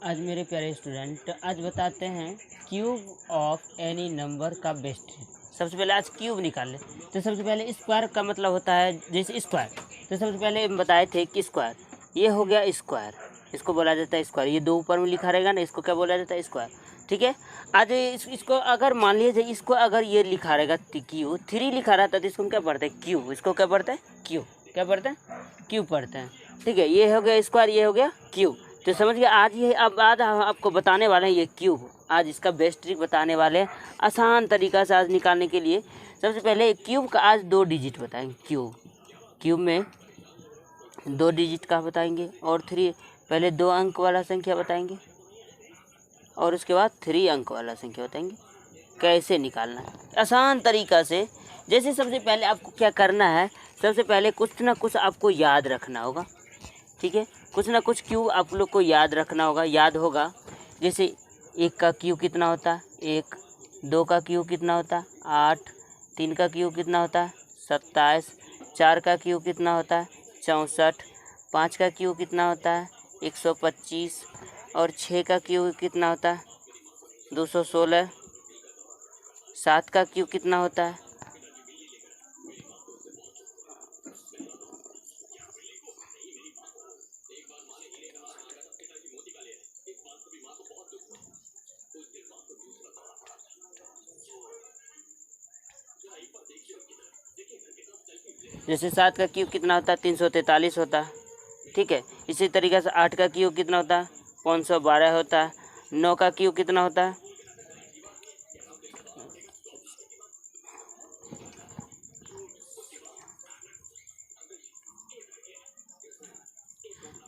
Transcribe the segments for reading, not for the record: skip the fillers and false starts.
आज मेरे प्यारे स्टूडेंट आज बताते हैं क्यूब ऑफ एनी नंबर का बेस्ट। सबसे पहले आज क्यूब निकाल ले। तो सबसे पहले स्क्वायर का मतलब होता है जैसे स्क्वायर। तो सबसे पहले हम बताए थे कि स्क्वायर ये हो गया स्क्वायर, इसको बोला जाता है स्क्वायर। ये दो ऊपर में लिखा रहेगा ना, इसको क्या बोला जाता है स्क्वायर। ठीक है। आज इसको अगर मान लीजिए इसको अगर ये लिखा रहेगा क्यू 3 लिखा रहता है तो इसको हम क्या पढ़ते हैं क्यूब। इसको क्या पढ़ते हैं क्यूब, क्या पढ़ते हैं क्यूब पढ़ते हैं। ठीक है, ये हो गया स्क्वायर, ये हो गया क्यूब। तो समझ गया। आज ये अब आज हम आपको बताने वाले हैं ये क्यूब। आज इसका बेस्ट ट्रिक बताने वाले हैं आसान तरीका से आज निकालने के लिए। सबसे पहले क्यूब का आज 2 डिजिट बताएंगे। क्यूब में 2 डिजिट का बताएंगे और 3 पहले 2 अंक वाला संख्या बताएंगे और उसके बाद 3 अंक वाला संख्या बताएंगे कैसे निकालना है आसान तरीका से। जैसे सबसे पहले आपको क्या करना है, सबसे पहले कुछ ना कुछ आपको याद रखना होगा। ठीक है, कुछ ना कुछ क्यूब आप लोग को याद रखना होगा, याद होगा। जैसे 1 का क्यूब कितना होता है 1, 2 का क्यूब कितना होता है 8, 3 का क्यूब कितना होता है 27, 4 का क्यूब कितना होता है 64, 5 का क्यूब कितना होता है 125 और 6 का क्यूब कितना होता है 216, 7 का क्यूब कितना होता है 7 का क्यूब कितना होता है 343 होता है। ठीक है, इसी तरीके से 8 का क्यूब कितना होता है 512 होता है। 9 का क्यूब कितना होता है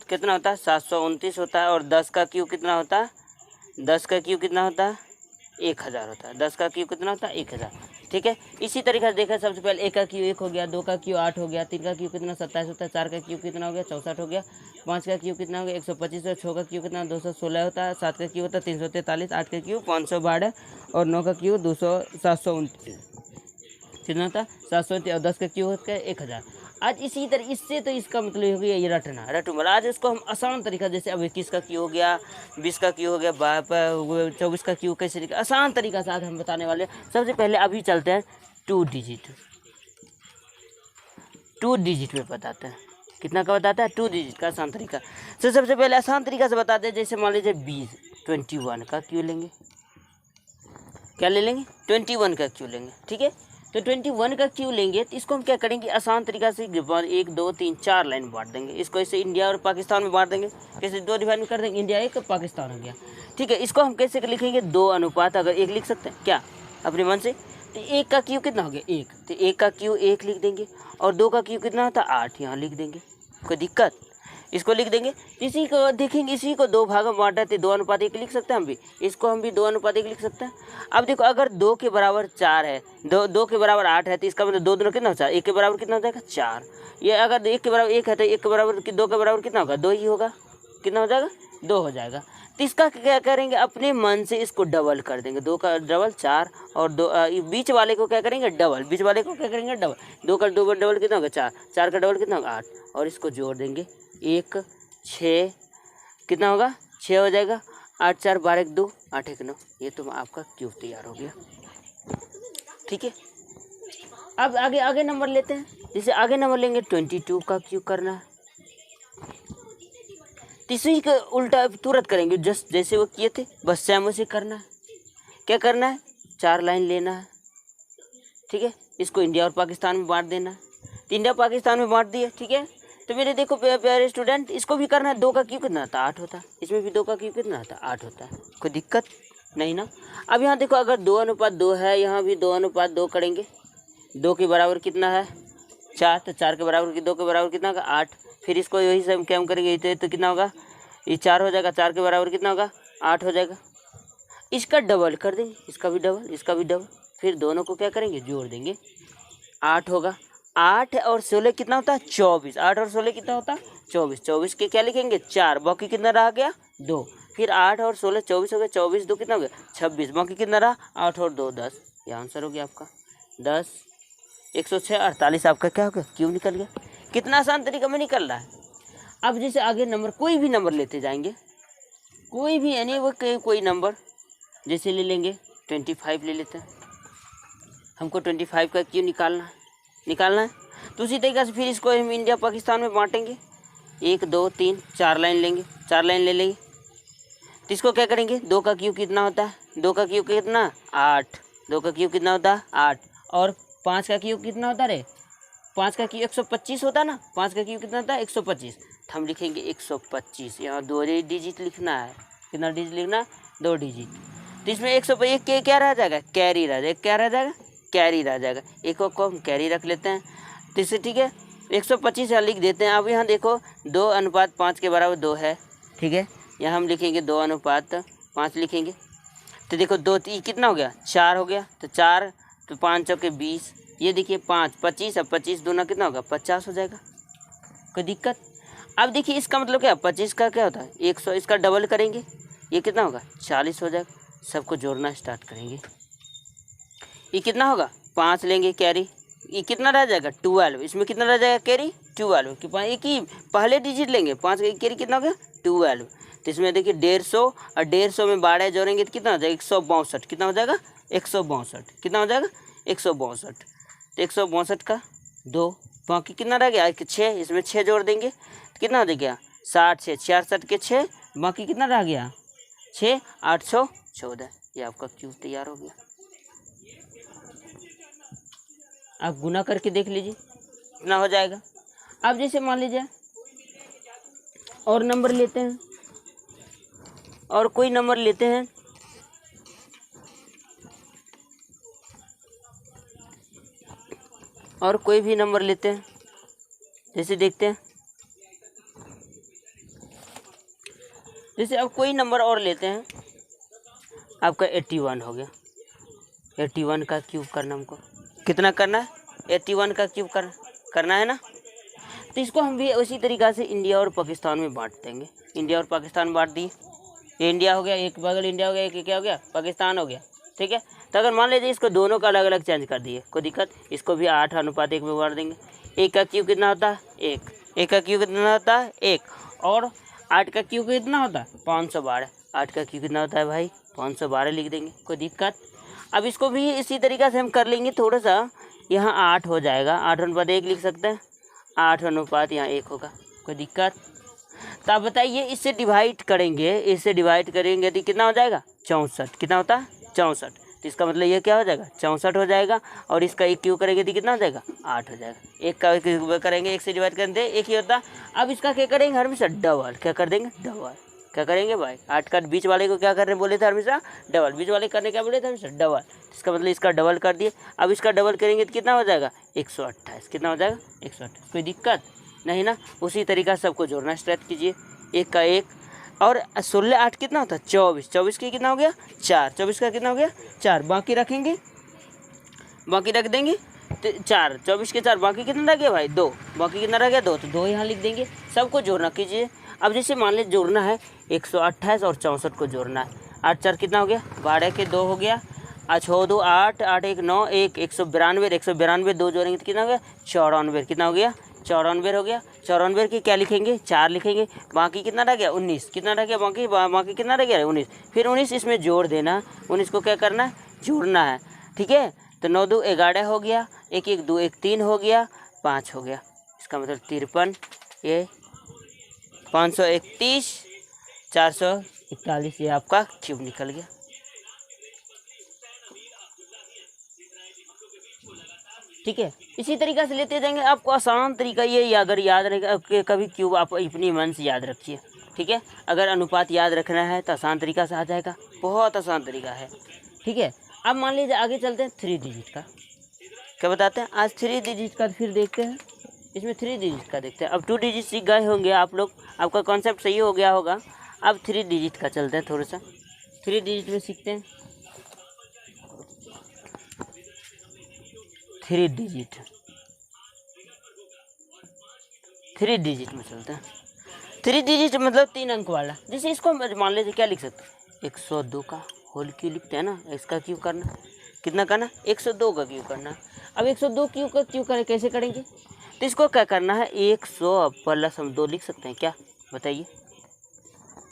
729 होता है। और 10 का क्यूब कितना होता है 10 का क्यूब कितना होता है 1000 होता है। 10 का क्यूब कितना होता है 1000। ठीक है, इसी तरीके से देखा सबसे पहले 1 का क्यूब 1 हो गया, 2 का क्यूब 8 हो गया, 3 का क्यूब कितना 27 होता है, 4 का क्यूब कितना हो गया 64 हो गया, 5 का क्यूब कितना हो गया 125 और 6 का क्यूब कितना 216 होता है, 7 का क्यूब होता है 343, 8 का क्यूब 512 और 9 का क्यूब 729 कितना होता है 729 और 10 का क्यूब होता है 1000। आज इसी तरह इससे तो इसका मतलब हो गया ये रटना रटूंगा। आज इसको हम आसान तरीका, जैसे अब 21 का क्यू हो गया, 20 का क्यू हो गया, 24 का क्यू कैसे लिखा आसान तरीका से आज हम बताने वाले। सबसे पहले अभी चलते हैं 2 डिजिट में बताते हैं। कितना का बताता है 2 डिजिट का आसान तरीका। तो सबसे पहले आसान तरीका से बताते हैं। जैसे मान लीजिए 21 का क्यू लेंगे, क्या ले लेंगे 21 का क्यू लेंगे। ठीक है, तो 21 का क्यू लेंगे तो इसको हम क्या करेंगे आसान तरीका से 1 2 3 4 लाइन बांट देंगे। इसको ऐसे इंडिया और पाकिस्तान में बांट देंगे। कैसे 2 डिवाइड में कर देंगे, इंडिया 1 पाकिस्तान हो गया। ठीक है, इसको हम कैसे लिखेंगे 2 अनुपात अगर 1 लिख सकते हैं क्या अपने मन से। तो 1 का क्यू कितना हो गया 1, तो 1 का क्यू 1 लिख देंगे और 2 का क्यू कितना होता है 8 यहाँ लिख देंगे। कोई दिक्कत, इसको लिख देंगे। इसी को देखेंगे, इसी को 2 भाग में बांटा है 2 अनुपात 1 लिख सकते हैं हम भी। इसको हम भी 2 अनुपात 1 लिख सकते हैं। अब देखो अगर 2 के बराबर 4 है, 2 के बराबर 8 है तो इसका मतलब 2 कितना होता है 1 के बराबर कितना हो जाएगा 4। ये अगर 1 के बराबर 1 है तो 1 के बराबर 2 के बराबर कितना होगा 2 ही होगा। कितना हो जाएगा 2 हो जाएगा। तो इसका क्या करेंगे अपने मन से इसको डबल कर देंगे। 2 का डबल 4 और 2 बीच वाले को क्या करेंगे डबल, बीच वाले को क्या करेंगे डबल। 2 का डबल कितना होगा 4, 4 का डबल कितना होगा 8 और इसको जोड़ देंगे 1 6 कितना होगा 6 हो जाएगा। 8 4 12 1 2 8 1 9, ये तो आपका क्यूब तैयार हो गया। ठीक है, अब आगे नंबर लेते हैं। जैसे आगे नंबर लेंगे 22 का क्यूब करना है। तीसरी का उल्टा तुरंत करेंगे जस्ट जैसे वो किए थे, बस सेम उसे करना है। क्या करना है 4 लाइन लेना है। ठीक है, इसको इंडिया और पाकिस्तान में बांट देना है। तो इंडिया पाकिस्तान में बांट दिए। ठीक है, तो मेरे देखो प्यारे स्टूडेंट इसको भी करना है। 2 का क्यूब कितना आता है 8 होता है, इसमें भी 2 का क्यूब कितना आता है 8 होता है। कोई दिक्कत नहीं ना। अब यहाँ देखो अगर 2 अनुपात 2 है, यहाँ भी 2 अनुपात 2 करेंगे। 2 के बराबर कितना है 4, तो 4 के बराबर 2 के बराबर कितना होगा 8। फिर इसको यही से हम क्या करेंगे तो कितना होगा ये 4 हो जाएगा। 4 के बराबर कितना होगा 8 हो जाएगा। इसका डबल कर देंगे, इसका भी डबल, इसका भी डबल। फिर दोनों को क्या करेंगे जोड़ देंगे 8 होगा। 8 और 16 कितना होता है 24। 8 और 16 कितना होता है 24। 24 के क्या लिखेंगे 4, बाकी कितना रह गया 2। फिर 8 और 16 24 हो गया। 24 2 कितना हो गया 26, बाकी कितना रहा 8 और 2 10। ये आंसर हो गया आपका 10। 106 48 आपका क्या हो गया क्यूब निकल गया। कितना आसान तरीका में निकल रहा है। अब जैसे आगे नंबर कोई भी नंबर लेते जाएंगे कोई भी यानी वो कोई नंबर जैसे ले लेंगे 25 ले लेते हैं। हमको 25 का क्यों निकालना है। तो उसी तरीके से फिर इसको हम इंडिया पाकिस्तान में बांटेंगे। 1 2 3 4 लाइन लेंगे, 4 लाइन ले लेंगे। तो इसको क्या करेंगे, 2 का क्यूब कितना होता है, 2 का क्यूब कितना 8, 2 का क्यूब कितना होता है 8, और 5 का क्यूब कितना होता है 5 का क्यूब 125 होता है ना, 5 का क्यूब कितना होता है 125। तो हम लिखेंगे 125, यहाँ 2 डिजिट लिखना है। कितना डिजिट लिखना है, 2 डिजिट। तो इसमें 101 के क्या रह जाएगा, कैरी रह जाएगा, क्या रह जाएगा, कैरी रह जाएगा। एक को हम कैरी रख लेते हैं। तो इससे ठीक है 125 यहाँ लिख देते हैं। अब यहाँ देखो 2:5 के बराबर 2 है, ठीक है। यहाँ हम लिखेंगे 2:5 लिखेंगे। तो देखो 2 कितना हो गया, 4 हो गया। तो 4 तो 5 चौके 20, ये देखिए 5 25, अब 25 दूना कितना होगा 50 हो जाएगा। कोई दिक्कत। अब देखिए इसका मतलब क्या, 25 का क्या होता है 100, इसका डबल करेंगे, ये कितना होगा 40 हो जाएगा। सबको जोड़ना स्टार्ट करेंगे। ये कितना होगा 5 लेंगे कैरी, ये कितना रह जाएगा 12, इसमें कितना रह जाएगा कैरी 12 कि एक ही पहले डिजिट लेंगे, 5 का कैरी कितना हो गया 12। तो इसमें देखिए 150 और 150 में 12 जोड़ेंगे तो कितना हो जाएगा 162, कितना हो जाएगा 162, कितना हो जाएगा 162। तो 162 का 2, बाकी कितना रह गया 6, इसमें 6 जोड़ देंगे तो कितना हो जाएगा 60, 66 के 6, बाकी कितना रह गया 6, 814। ये आपका क्यूब तैयार हो गया। आप गुना करके देख लीजिए कितना हो जाएगा। अब जैसे मान लीजिए और नंबर लेते हैं, और कोई नंबर लेते हैं, और कोई भी नंबर लेते हैं। जैसे देखते हैं, जैसे अब कोई नंबर और लेते हैं, आपका 81 हो गया। 81 का क्यूब करना हमको कितना करना है, 81 का क्यूब करना है ना। तो इसको हम भी उसी तरीक़ा से इंडिया और पाकिस्तान में बांट देंगे। इंडिया और पाकिस्तान बांट दिए, ये इंडिया हो गया, एक बगल इंडिया हो गया, एक क्या हो गया पाकिस्तान हो गया, ठीक है। तो अगर मान लीजिए इसको दोनों का अलग अलग चेंज कर दिए, कोई दिक्कत, इसको भी 8:1 में बांट देंगे। 1 का क्यूब कितना होता है 1, 1 का क्यूब कितना होता है 1, और 8 का क्यूब कितना होता है 512। 8 का क्यूब कितना होता है भाई 512 लिख देंगे, कोई दिक्कत। अब इसको भी इसी तरीक़ा से हम कर लेंगे, थोड़ा सा यहाँ 8 हो जाएगा, 8:1 लिख सकते हैं, 8 यहाँ 1 होगा, कोई दिक्कत। तो आप बताइए इससे डिवाइड करेंगे, इससे डिवाइड करेंगे तो कितना हो जाएगा 64, कितना होता है 64। तो इसका मतलब ये क्या हो जाएगा 64 हो जाएगा, और इसका 1 क्यूब करेंगे तो कितना हो जाएगा 8 हो जाएगा। 1 का क्यूब करेंगे 1 से डिवाइड करेंगे 1 ही होता। अब इसका क्या करेंगे हमेशा डबल, क्या कर देंगे डबल, क्या करेंगे भाई 8 का बीच वाले को क्या करने बोले थे हमेशा डबल, बीच वाले करने क्या बोले थे हमेशा डबल। इसका मतलब इसका डबल कर दिए। अब इसका डबल करेंगे तो कितना हो जाएगा 128, कितना हो जाएगा 128, कोई दिक्कत नहीं ना। उसी तरीका से सबको जोड़ना स्टार्ट कीजिए। 1 का 1 और 16 8 कितना होता है 24, 24 की कितना हो गया 4, 24 का कितना हो गया 4, बाकी रखेंगे, बाकी रख देंगे तो 4, 24 के 4, बाकी कितना रह गया भाई 2, बाकी कितना रह गया 2, तो 2 यहाँ लिख देंगे। सबको जोड़ना कीजिए। अब जैसे मान लीजिए जोड़ना है 128 और 64 को जोड़ना है। 8 4 कितना हो गया 12 के 2 हो गया, 6 2 8, 8 1 9, 1 192, 192 2 जोड़ेंगे तो कितना हो गया 94, कितना हो गया 94 हो गया। 94 की क्या लिखेंगे 4 लिखेंगे, बाकी कितना रह गया 19, कितना रह गया बाकी कितना रह गया 19। फिर 19 इसमें जोड़ देना, 19 को क्या करना है जोड़ना है, ठीक है। तो 9 2 11 हो गया, 1 1 2 1 3 हो गया, 5 हो गया। इसका मतलब 53, ये 531, 441, ये आपका क्यूब निकल गया। ठीक है, इसी तरीक़ा से लेते जाएंगे। आपको आसान तरीका ये अगर याद रहेगा, कभी क्यूब आप अपनी मन से याद रखिए, ठीक है। अगर अनुपात याद रखना है तो आसान तरीका से आ जाएगा, बहुत आसान तरीका है, ठीक है। अब मान लीजिए आगे चलते हैं 3 डिजिट का, क्या बताते हैं आज 3 डिजिट का फिर देखते हैं। इसमें 3 डिजिट का देखते हैं। अब 2 डिजिट सीख गए होंगे आप लोग, आपका कॉन्सेप्ट सही हो गया होगा। अब 3 डिजिट का चलते हैं, थोड़ा सा 3 डिजिट में सीखते हैं। 3 डिजिट में चलते हैं। 3 डिजिट मतलब 3 अंक वाला। जैसे इसको मान लीजिए क्या लिख सकते हैं 102 का होल क्यूब लिखते हैं ना, इसका क्यूब करना कितना करना 102 का क्यूब करना। अब 102 क्यूब का क्यूब करें कैसे करेंगे, तो इसको क्या करना है 100 प्लस हम 2 लिख सकते हैं क्या, बताइए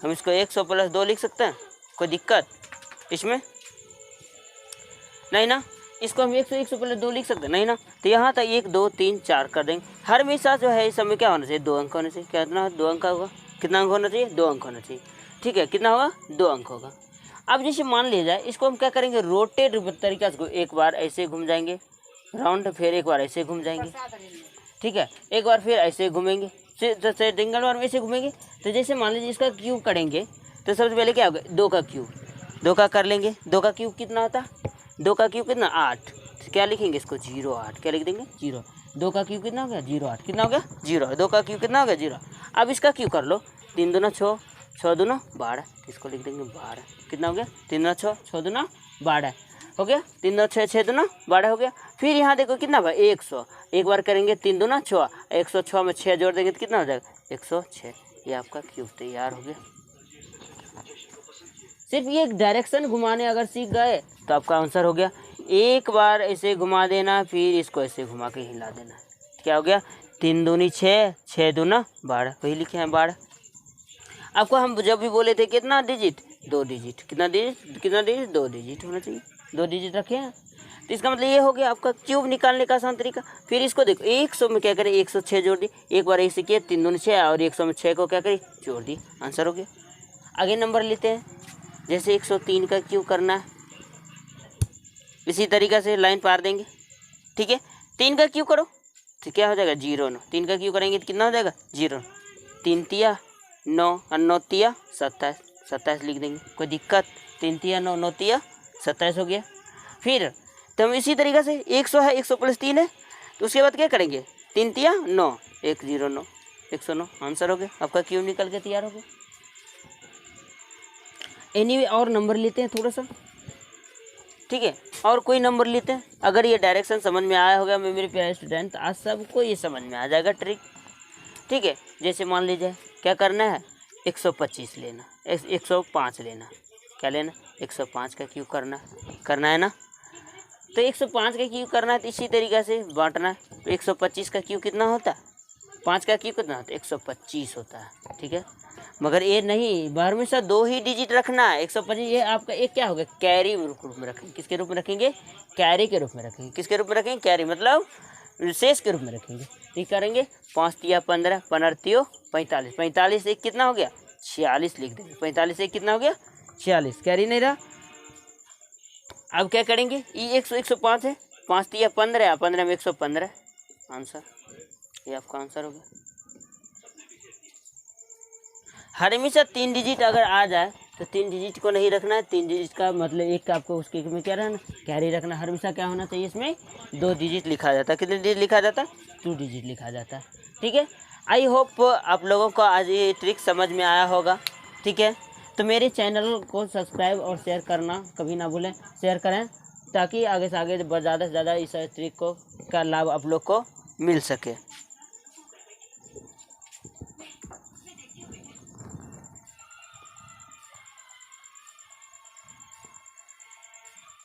हम इसको 100 प्लस 2 लिख सकते हैं, कोई दिक्कत इसमें नहीं ना। इसको हम 100 प्लस 2 लिख सकते हैं नहीं ना। तो यहाँ तक 1 2 3 4 कर देंगे। हर हमेशा जो है इस समय क्या होना चाहिए, 2 अंक होना चाहिए। कितना 2 अंक होगा, कितना अंक होना चाहिए, 2 अंक होना चाहिए। ठीक है, कितना होगा, 2 अंक होगा। अब जैसे मान लिया जाए इसको हम क्या करेंगे, रोटेट तरीका से एक बार ऐसे घूम जाएंगे राउंड, फिर एक बार ऐसे घूम जाएंगे। ठीक है, एक बार फिर ऐसे घूमेंगे, जैसे सिंगल बार में ऐसे घूमेंगे। तो जैसे मान लीजिए इसका क्यूब करेंगे तो सबसे पहले क्या होगा, 2 का क्यूब, 2 का कर लेंगे। 2 का क्यूब कितना होता है, 2 का क्यूब कितना 8। तो क्या लिखेंगे इसको 0 8, क्या लिख देंगे 0। 2 का क्यूब कितना हो गया 0 8, कितना हो गया 0। 2 का क्यूब कितना हो गया 0। अब इसका क्यूब कर लो, 3 दूना 6, 6 दूना 12, इसको लिख देंगे 12। कितना हो गया 3 दूना 6, 6 दूना 12 हो गया। 3 दूना 6, 6 दूना 12 हो गया। फिर यहाँ देखो कितना भाई 100, एक बार करेंगे 3 दूना 6, 106 में 6 जोड़ देंगे तो कितना हो जाएगा 106। ये आपका क्यूब तैयार हो गया। सिर्फ ये डायरेक्शन घुमाने अगर सीख गए तो आपका आंसर हो गया। एक बार ऐसे घुमा देना, फिर इसको ऐसे घुमा के हिला देना। क्या हो गया 3 दूनी 6, 6 दूना 12, वही लिखे हैं 12। आपको हम जब भी बोले थे कितना डिजिट, 2 डिजिट, कितना डिजिट 2 डिजिट होना चाहिए, 2 डिजिट रखे हैं। तो इसका मतलब ये हो गया आपका क्यूब निकालने का आसान तरीका। फिर इसको देखो 100 में क्या करें 106 जोड़ दी, एक बार ऐसे किए 3 दूनी 6 और 100 में 6 को क्या करें जोड़ दी, आंसर हो गया। आगे नंबर लेते हैं, जैसे 103 का क्यूब करना है, इसी तरीक़ा से लाइन पार देंगे। ठीक है, 3 का क्यूब करो तो क्या हो जाएगा 0 9, 3 का क्यूब करेंगे तो कितना हो जाएगा 0। 3 तिया 9 और 9 तिया 27, 27 लिख देंगे, कोई दिक्कत। 3 तिया 9, 9 तिया 27 हो गया। फिर तो हम इसी तरीक़ा से 100 है, 100 प्लस 3 है, तो उसके बाद क्या करेंगे 3 तिया 9, 109, 109 आंसर हो गया। आपका क्यूब निकल के तैयार हो गया। एनीवे और नंबर लेते हैं थोड़ा सा। ठीक है, और कोई नंबर लेते हैं। अगर ये डायरेक्शन समझ में आया होगा मेरे प्यारे स्टूडेंट, आज सबको ये समझ में आ जाएगा ट्रिक। ठीक है, जैसे मान लीजिए क्या करना है 125 लेना, 105 लेना, क्या लेना 105 का क्यूब करना है ना। तो 105 का क्यूब करना है तो इसी तरीक़े से बांटना है। तो 125 का क्यूब कितना होता है, 5 का क्यूब कितना होता है 125 होता है। ठीक है, मगर ये नहीं, बाहर में से 2 ही डिजिट रखना है। 125 ये आपका एक क्या होगा कैरी रूप में रखेंगे। किसके रूप में रखेंगे, कैरी के रूप में रखेंगे। किसके रूप में रखेंगे, कैरी मतलब शेष के रूप में रखेंगे। ठीक करेंगे 5 तिया 15, 15 तियो 45, 45 एक कितना हो गया 46 लिख देंगे। 45 एक कितना हो गया 46, कैरी नहीं रहा। अब क्या करेंगे, ये 105 है, 5 तिया 15, 15 में 115 आंसर। ये आपका आंसर हो गया। हर हमेशा 3 डिजिट अगर आ जाए तो 3 डिजिट को नहीं रखना है। 3 डिजिट का मतलब एक का आपको उसके में क्या रहना, कैरी रखना। हर हमेशा क्या होना चाहिए, इसमें 2 डिजिट लिखा जाता है। कितने डिजिट लिखा जाता है 2 डिजिट लिखा जाता है। ठीक है, आई होप आप लोगों को आज ये ट्रिक समझ में आया होगा। ठीक है, तो मेरे चैनल को सब्सक्राइब और शेयर करना कभी ना भूलें, शेयर करें ताकि आगे से आगे ज़्यादा से ज़्यादा इस ट्रिक को का लाभ आप लोग को मिल सके।